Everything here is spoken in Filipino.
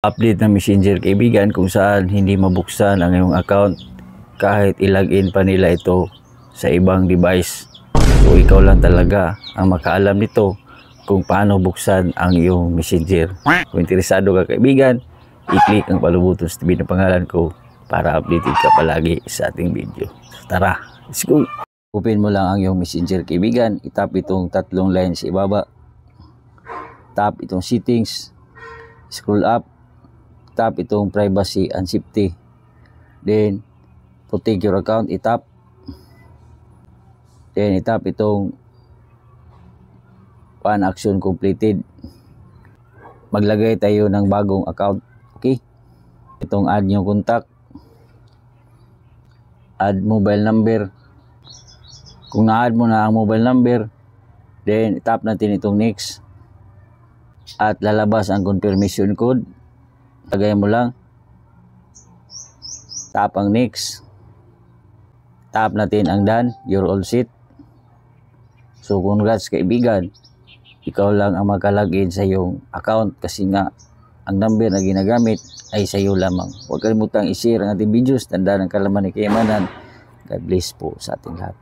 Update ng Messenger kaibigan kung saan hindi mabuksan ang iyong account kahit ilagin pa nila ito sa ibang device. So ikaw lang talaga ang makaalam nito kung paano buksan ang iyong Messenger. Kung interesado ka kaibigan, i-click ang palubuton sa tabi ng pangalan ko para updated ka palagi sa ating video. So, tara, let's go! Open mo lang ang iyong Messenger kaibigan, itap itong tatlong line sa ibaba, tap itong settings, scroll up, tap itong privacy and safety, then protect your account, itap, then itap itong one action completed. Maglagay tayo ng bagong account, okay? Itong add new contact, add mobile number. Kung na-add mo na ang mobile number, then itap natin itong next at lalabas ang confirmation code. Lagay mo lang, tap ang next, tap natin ang done, you're all set. So congrats kaibigan, ikaw lang ang magkalagin sa iyong account kasi nga ang number na ginagamit ay sa iyo lamang. Huwag kalimutang i-share ang ating videos, tandaan ang kalaman ni kayamanan. God bless po sa ating lahat.